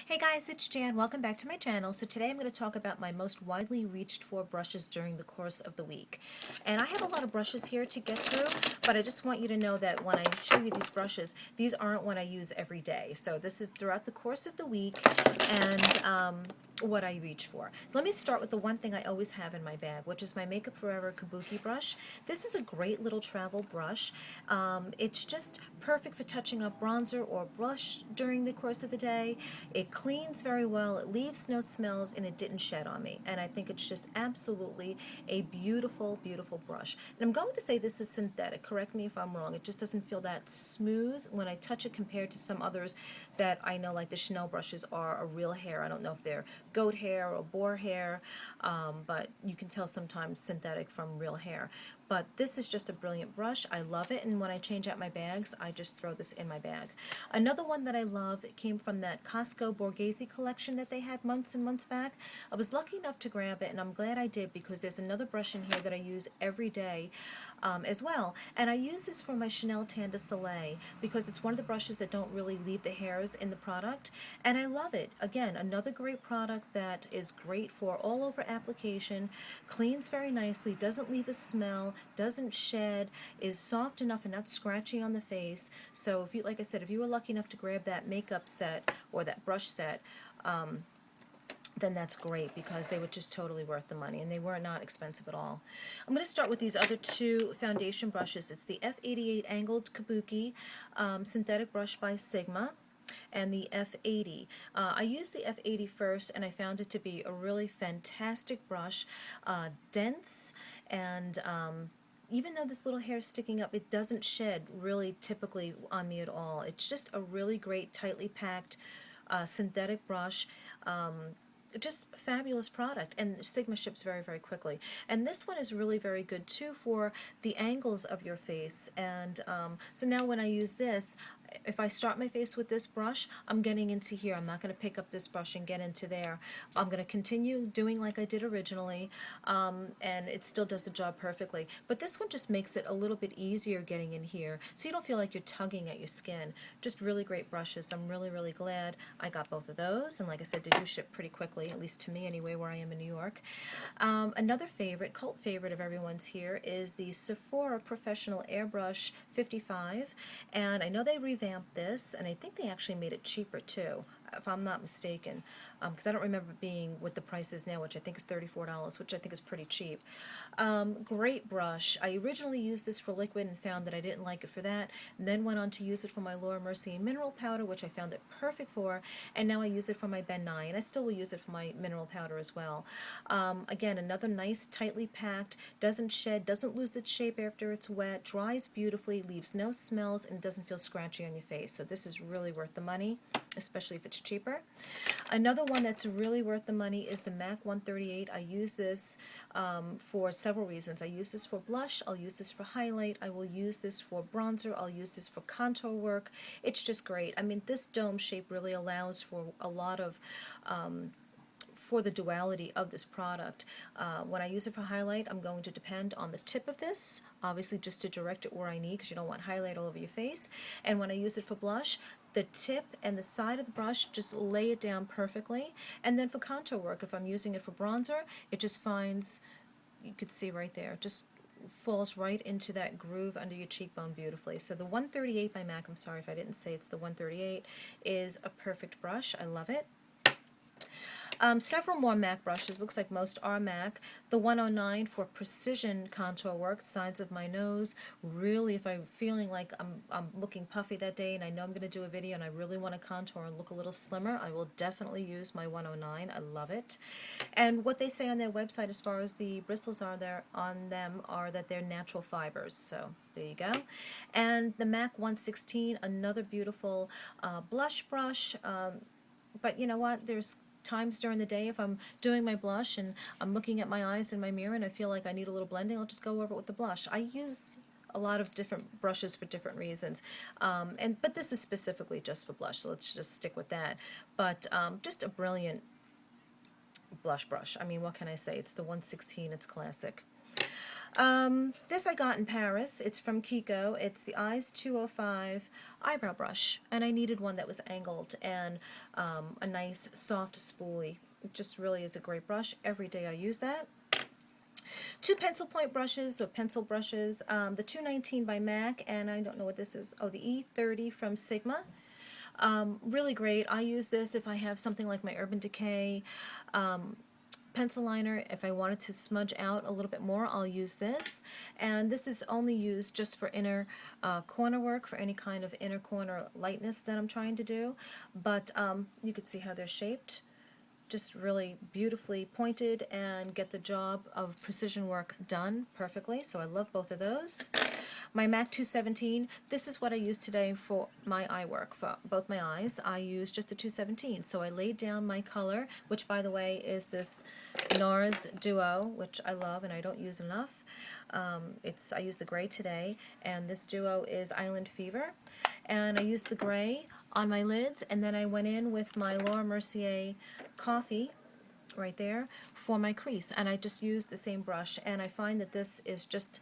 Hey guys, it's Jan. Welcome back to my channel. So today I'm going to talk about my most widely reached for brushes during the course of the week. And I have a lot of brushes here to get through, but I just want you to know that when I show you these brushes, these aren't what I use every day. So this is throughout the course of the week and what I reach for. So let me start with the one thing I always have in my bag, which is my Makeup Forever kabuki brush. This is a great little travel brush. It's just perfect for touching up bronzer or blush during the course of the day. It cleans very well, it leaves no smells, and it didn't shed on me. And I think it's just absolutely a beautiful, beautiful brush. And I'm going to say this is synthetic. Correct me if I'm wrong. It just doesn't feel that smooth when I touch it compared to some others that I know, like the Chanel brushes are a real hair. I don't know if they're goat hair or boar hair, but you can tell sometimes synthetic from real hair. But this is just a brilliant brush. I love it, and when I change out my bags, I just throw this in my bag. Another one that I love came from that Costco Borghese collection that they had months and months back. I was lucky enough to grab it, and I'm glad I did because there's another brush in here that I use every day as well. And I use this for my Chanel Tan de Soleil because it's one of the brushes that don't really leave the hairs in the product, and I love it. Again, another great product that is great for all over application, cleans very nicely, doesn't leave a smell, doesn't shed, is soft enough and not scratchy on the face. So if you, like I said, if you were lucky enough to grab that makeup set or that brush set, then that's great because they were just totally worth the money, and they were not expensive at all. I'm going to start with these other two foundation brushes. It's the F88 Angled Kabuki Synthetic Brush by Sigma and the F80. I used the F80 first, and I found it to be a really fantastic brush, dense, and even though this little hair is sticking up, it doesn't shed really typically on me at all. It's just a really great, tightly packed synthetic brush. Just fabulous product, and Sigma ships very, very quickly. And this one is really very good too for the angles of your face. And so now when I use this, if I start my face with this brush, I'm getting into here. I'm not going to pick up this brush and get into there. I'm going to continue doing like I did originally, and it still does the job perfectly. But this one just makes it a little bit easier getting in here, so you don't feel like you're tugging at your skin. Just really great brushes. I'm really, really glad I got both of those, and like I said, they do ship pretty quickly, at least to me anyway, where I am in New York. Another favorite, cult favorite of everyone's here is the Sephora Professional Airbrush 55, and I know they revamped this, and I think they actually made it cheaper too, if I'm not mistaken, because I don't remember being what the price is now, which I think is $34, which I think is pretty cheap. Great brush. I originally used this for liquid and found that I didn't like it for that, and then went on to use it for my Laura Mercier mineral powder, which I found it perfect for, and now I use it for my Ben Nye, and I still will use it for my mineral powder as well. Again, another nice, tightly packed, doesn't shed, doesn't lose its shape after it's wet, dries beautifully, leaves no smells, and doesn't feel scratchy on your face. So this is really worth the money, especially if it's cheaper. Another one that's really worth the money is the MAC 138. I use this for several reasons. I use this for blush, I'll use this for highlight, I will use this for bronzer, I'll use this for contour work. It's just great. I mean, this dome shape really allows for a lot of for the duality of this product. When I use it for highlight, I'm going to depend on the tip of this, obviously just to direct it where I need, because you don't want highlight all over your face. And when I use it for blush, the tip and the side of the brush just lay it down perfectly. And then for contour work, if I'm using it for bronzer, it just finds, you could see right there, just falls right into that groove under your cheekbone beautifully. So the 138 by MAC, I'm sorry if I didn't say it's the 138, is a perfect brush. I love it. Several more MAC brushes. Looks like most are MAC. The 109 for precision contour work, sides of my nose. Really, if I'm feeling like I'm looking puffy that day and I know I'm going to do a video and I really want to contour and look a little slimmer, I will definitely use my 109. I love it. And what they say on their website as far as the bristles are there on them are that they're natural fibers. So there you go. And the MAC 116, another beautiful blush brush. But you know what? There's times during the day if I'm doing my blush and I'm looking at my eyes in my mirror and I feel like I need a little blending, I'll just go over it with the blush. I use a lot of different brushes for different reasons, but this is specifically just for blush, so let's just stick with that. But just a brilliant blush brush. I mean, what can I say? It's the 116. It's classic. This I got in Paris. It's from Kiko. It's the Eyes 205 eyebrow brush, and I needed one that was angled and a nice soft spoolie. It just really is a great brush. Every day I use that. Two pencil point brushes or pencil brushes. The 219 by MAC, and I don't know what this is. Oh, the E30 from Sigma. Really great. I use this if I have something like my Urban Decay pencil liner. If I wanted to smudge out a little bit more, I'll use this. And this is only used just for inner corner work, for any kind of inner corner lightness that I'm trying to do. But you can see how they're shaped. Just really beautifully pointed and get the job of precision work done perfectly. So I love both of those. My MAC 217, this is what I use today for my eye work, for both my eyes. I use just the 217. So I laid down my color, which by the way is this NARS Duo, which I love and I don't use enough. I use the gray today, and this duo is Island Fever. And I used the gray on my lids, and then I went in with my Laura Mercier Coffee right there for my crease, and I just used the same brush, and I find that this is just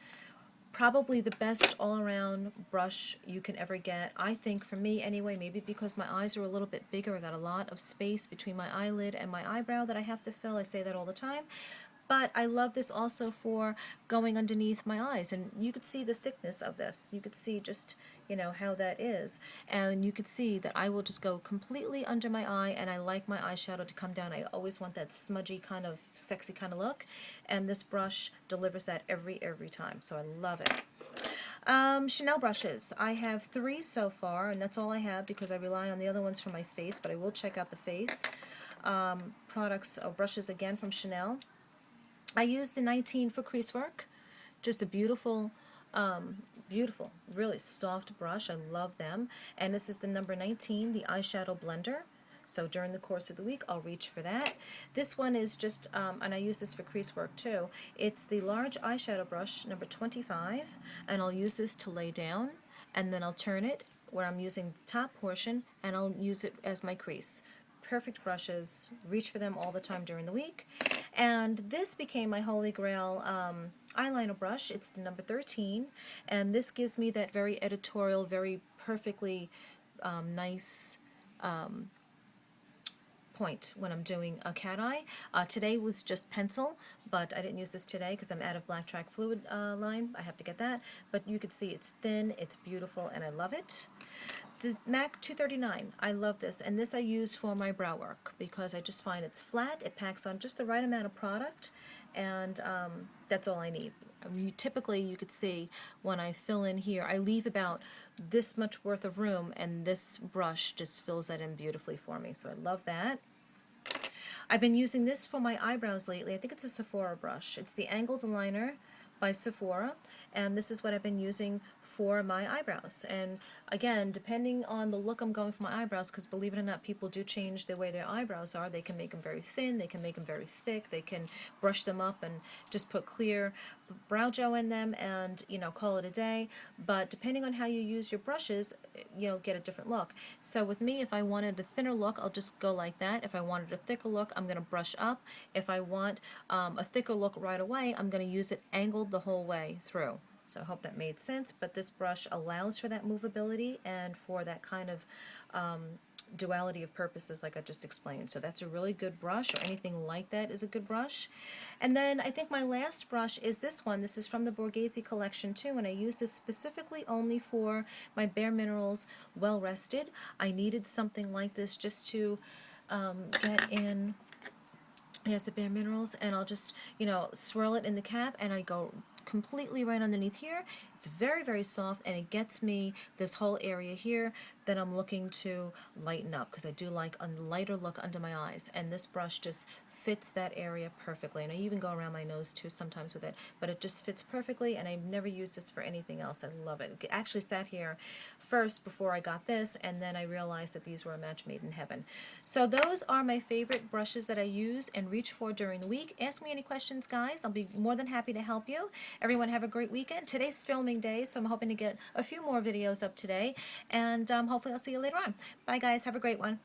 probably the best all-around brush you can ever get. I think, for me anyway, maybe because my eyes are a little bit bigger, I got a lot of space between my eyelid and my eyebrow that I have to fill. I say that all the time. But I love this also for going underneath my eyes, and you could see the thickness of this. You could see just, you know, how that is, and you could see that I will just go completely under my eye, and I like my eyeshadow to come down. I always want that smudgy kind of sexy kind of look, and this brush delivers that every time, so I love it. Chanel brushes. I have 3 so far, and that's all I have because I rely on the other ones for my face, but I will check out the face products or brushes again from Chanel. I use the 19 for crease work. Just a beautiful, beautiful, really soft brush. I love them. And this is the number 19, the eyeshadow blender. So during the course of the week, I'll reach for that. This one is just, and I use this for crease work too. It's the large eyeshadow brush, number 25, and I'll use this to lay down, and then I'll turn it where I'm using the top portion, and I'll use it as my crease. Perfect brushes, reach for them all the time during the week. And this became my holy grail eyeliner brush. It's the number 13, and this gives me that very editorial, very perfectly nice point when I'm doing a cat eye. Today was just pencil, but I didn't use this today because I'm out of black track fluid line. I have to get that, but you can see it's thin, it's beautiful, and I love it. The MAC 239, I love this, and this I use for my brow work because I just find it's flat, it packs on just the right amount of product, and that's all I need. Typically, you could see when I fill in here, I leave about this much worth of room, and this brush just fills that in beautifully for me, so I love that. I've been using this for my eyebrows lately. I think it's a Sephora brush. It's the Angled Liner by Sephora, and this is what I've been using for my eyebrows. And again, depending on the look I'm going for my eyebrows, because believe it or not, people do change the way their eyebrows are. They can make them very thin, they can make them very thick, they can brush them up and just put clear brow gel in them and, you know, call it a day. But depending on how you use your brushes, you'll get a different look. So with me, if I wanted a thinner look, I'll just go like that. If I wanted a thicker look, I'm going to brush up. If I want a thicker look right away, I'm going to use it angled the whole way through. So I hope that made sense, but this brush allows for that movability and for that kind of duality of purposes like I just explained. So that's a really good brush, or anything like that is a good brush. And then I think my last brush is this one. This is from the Borghese collection too, and I use this specifically only for my Bare Minerals Well Rested. I needed something like this just to get in. Here's the Bare Minerals, and I'll just, you know, swirl it in the cap, and I go completely right underneath here. It's very soft, and it gets me this whole area here that I'm looking to lighten up, because I do like a lighter look under my eyes, and this brush just fits that area perfectly. And I even go around my nose too sometimes with it, but it just fits perfectly, and I've never used this for anything else. I love it. It actually sat here first before I got this, and then I realized that these were a match made in heaven. So those are my favorite brushes that I use and reach for during the week. Ask me any questions, guys. I'll be more than happy to help you. Everyone have a great weekend. Today's filming day, so I'm hoping to get a few more videos up today, and hopefully I'll see you later on. Bye, guys. Have a great one.